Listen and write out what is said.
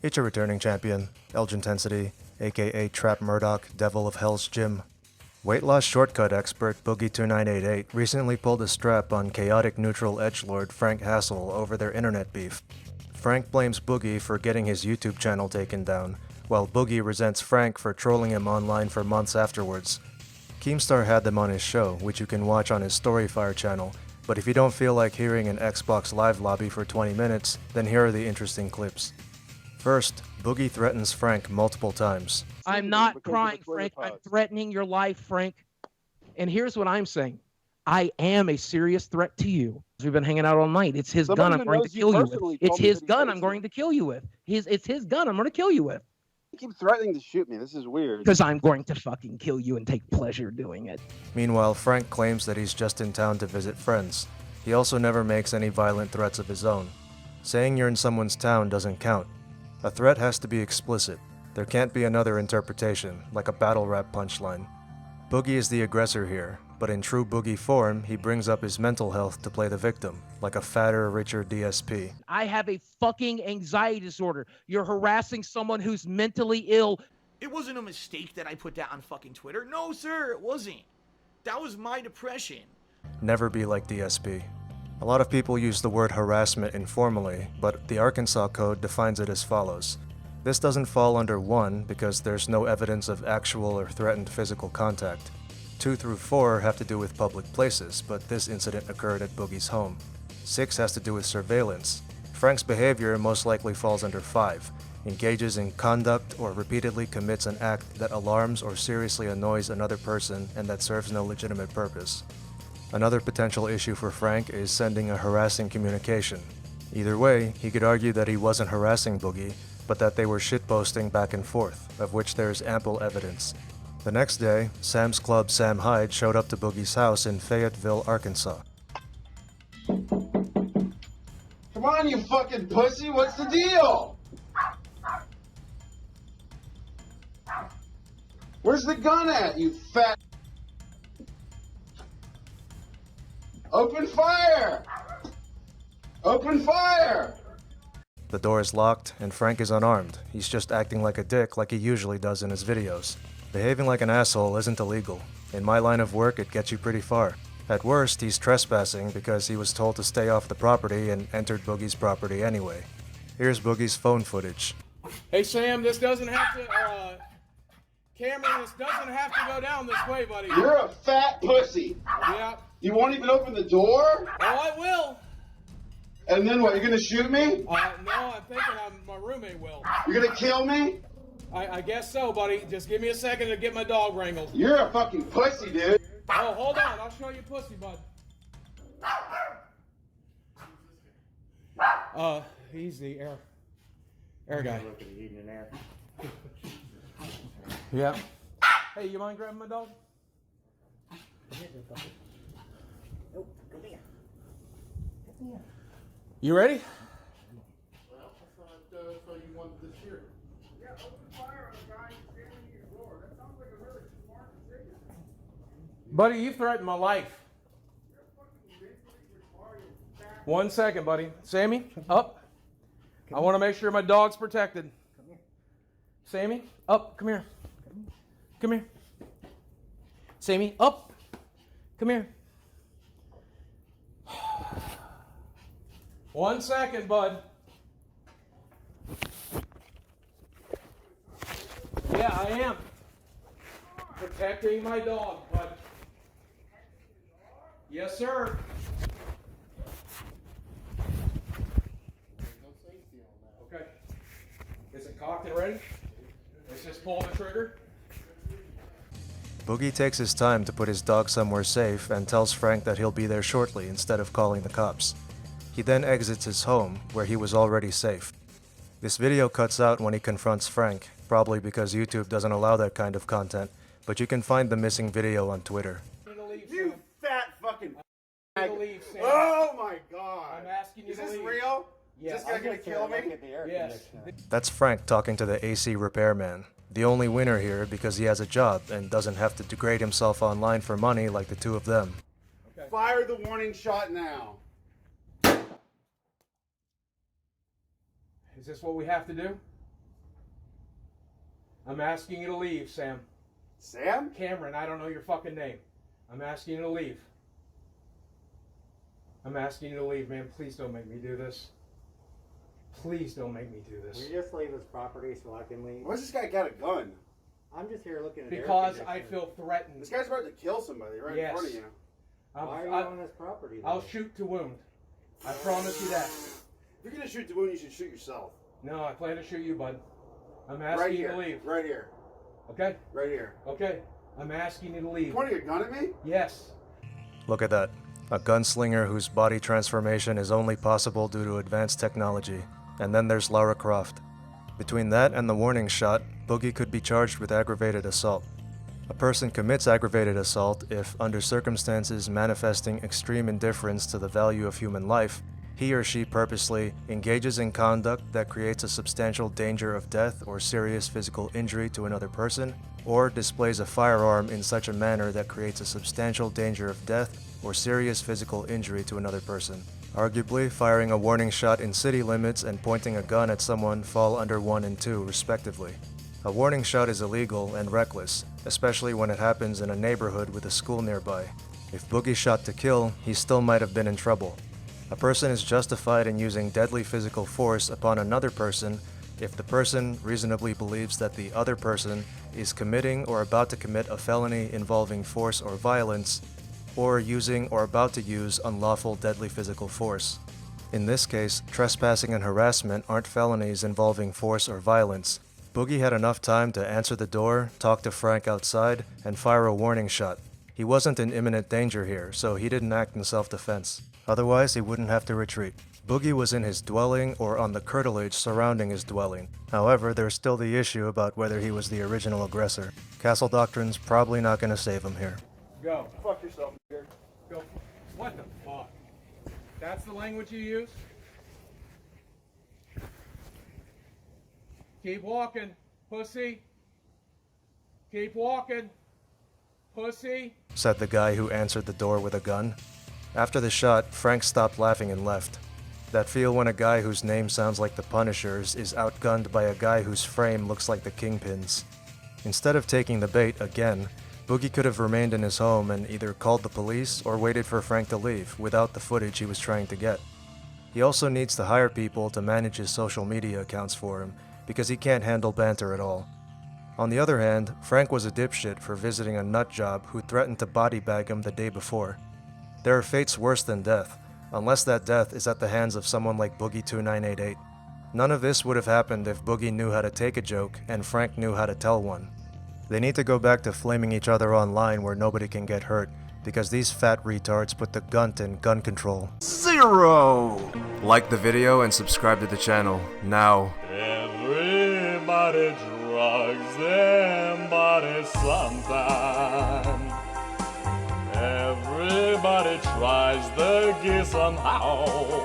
It's a returning champion, Elgintensity, aka Trap Murdoch, Devil of Hell's Gym. Weight loss shortcut expert Boogie2988 recently pulled a strap on chaotic neutral edgelord Frank Hassel over their internet beef. Frank blames Boogie for getting his YouTube channel taken down, while Boogie resents Frank for trolling him online for months afterwards. Keemstar had them on his show, which you can watch on his Storyfire channel, but if you don't feel like hearing an Xbox Live lobby for 20 minutes, then here are the interesting clips. First, Boogie threatens Frank multiple times. I'm not crying, Frank. I'm threatening your life, Frank. And here's what I'm saying. I am a serious threat to you. We've been hanging out all night. It's his gun I'm going to kill you with. It's his gun I'm going to kill you with. It's his gun I'm going to kill you with. You keep threatening to shoot me. This is weird. Because I'm going to fucking kill you and take pleasure doing it. Meanwhile, Frank claims that he's just in town to visit friends. He also never makes any violent threats of his own. Saying you're in someone's town doesn't count. A threat has to be explicit. There can't be another interpretation, like a battle rap punchline. Boogie is the aggressor here, but in true Boogie form, he brings up his mental health to play the victim, like a fatter, richer DSP. I have a fucking anxiety disorder. You're harassing someone who's mentally ill. It wasn't a mistake that I put that on fucking Twitter. No, sir, it wasn't. That was my depression. Never be like DSP. A lot of people use the word harassment informally, but the Arkansas Code defines it as follows. This doesn't fall under 1 because there's no evidence of actual or threatened physical contact. 2 through 4 have to do with public places, but this incident occurred at Boogie's home. 6 has to do with surveillance. Frank's behavior most likely falls under 5, engages in conduct or repeatedly commits an act that alarms or seriously annoys another person and that serves no legitimate purpose. Another potential issue for Frank is sending a harassing communication. Either way, he could argue that he wasn't harassing Boogie, but that they were shitposting back and forth, of which there is ample evidence. The next day, Sam's Club Sam Hyde showed up to Boogie's house in Fayetteville, Arkansas. Come on, you fucking pussy, what's the deal? Where's the gun at, you fat... Open fire! Open fire! The door is locked, and Frank is unarmed. He's just acting like a dick like he usually does in his videos. Behaving like an asshole isn't illegal. In my line of work, it gets you pretty far. At worst, he's trespassing because he was told to stay off the property and entered Boogie's property anyway. Here's Boogie's phone footage. Hey Sam, this doesn't have to, Cameron, this doesn't have to go down this way, buddy. You're a fat pussy. Yeah. You won't even open the door? Oh, I will. And then what, you're gonna shoot me? No, I'm thinking my roommate will. You're gonna kill me? I guess so, buddy. Just give me a second to get my dog wrangled. You're a fucking pussy, dude. Oh, hold on. I'll show you pussy, bud. He's the air guy. Yeah. Hey, you mind grabbing my dog? You ready? Well, I thought you wanted this here. Yeah, open fire on a guy standing at your door. That sounds like a really smart decision. Buddy, you threatened my life. One second, buddy. Sammy, up. I want to make sure my dog's protected. Come here. Sammy, up. Come here. Come here. Sammy, up. Come here. 1 second, bud. Yeah, I am. Protecting my dog, bud. Yes, sir. Okay. Is it cocked and ready? Let's just pull the trigger. Boogie takes his time to put his dog somewhere safe and tells Frank that he'll be there shortly instead of calling the cops. He then exits his home, where he was already safe. This video cuts out when he confronts Frank, probably because YouTube doesn't allow that kind of content, but you can find the missing video on Twitter. You fat fucking... Leave, oh my god. I'm asking you Is to this leave. real? Yeah, Is this guy gonna kill me? Yes. That's Frank talking to the AC repairman, the only winner here because he has a job and doesn't have to degrade himself online for money like the two of them. Okay. Fire the warning shot now. Is this what we have to do? I'm asking you to leave, Sam. Sam? Cameron, I don't know your fucking name. I'm asking you to leave. I'm asking you to leave, man. Please don't make me do this. Please don't make me do this. Will you just leave his property so I can leave? Why's this guy got a gun? I'm just here looking at Because I feel threatened. This guy's about to kill somebody right in front of you. Why are you on his property? Though? I'll shoot to wound. I promise you that. If you're gonna shoot the wound, you should shoot yourself. No, I plan to shoot you, bud. I'm asking you to leave. Right here. Okay? Right here. Okay. I'm asking you to leave. You pointing a gun at me? Yes. Look at that. A gunslinger whose body transformation is only possible due to advanced technology. And then there's Lara Croft. Between that and the warning shot, Boogie could be charged with aggravated assault. A person commits aggravated assault if, under circumstances manifesting extreme indifference to the value of human life, he or she purposely engages in conduct that creates a substantial danger of death or serious physical injury to another person, or displays a firearm in such a manner that creates a substantial danger of death or serious physical injury to another person. Arguably, firing a warning shot in city limits and pointing a gun at someone fall under 1 and 2, respectively. A warning shot is illegal and reckless, especially when it happens in a neighborhood with a school nearby. If Boogie shot to kill, he still might have been in trouble. A person is justified in using deadly physical force upon another person if the person reasonably believes that the other person is committing or about to commit a felony involving force or violence, or using or about to use unlawful deadly physical force. In this case, trespassing and harassment aren't felonies involving force or violence. Boogie had enough time to answer the door, talk to Frank outside, and fire a warning shot. He wasn't in imminent danger here, so he didn't act in self-defense. Otherwise, he wouldn't have to retreat. Boogie was in his dwelling or on the curtilage surrounding his dwelling. However, there's still the issue about whether he was the original aggressor. Castle Doctrine's probably not going to save him here. Go. Fuck yourself, nigger. Go. What the fuck? That's the language you use? Keep walking, pussy. Keep walking, pussy. Said the guy who answered the door with a gun. After the shot, Frank stopped laughing and left. That feel when a guy whose name sounds like the Punishers is outgunned by a guy whose frame looks like the Kingpins. Instead of taking the bait again, Boogie could have remained in his home and either called the police or waited for Frank to leave without the footage he was trying to get. He also needs to hire people to manage his social media accounts for him because he can't handle banter at all. On the other hand, Frank was a dipshit for visiting a nut job who threatened to body bag him the day before. There are fates worse than death, unless that death is at the hands of someone like Boogie2988. None of this would have happened if Boogie knew how to take a joke and Frank knew how to tell one. They need to go back to flaming each other online where nobody can get hurt, because these fat retards put the gun in gun control. 0! Like the video and subscribe to the channel, now. Everybody drugs them body sometime. Everybody tries the gear somehow.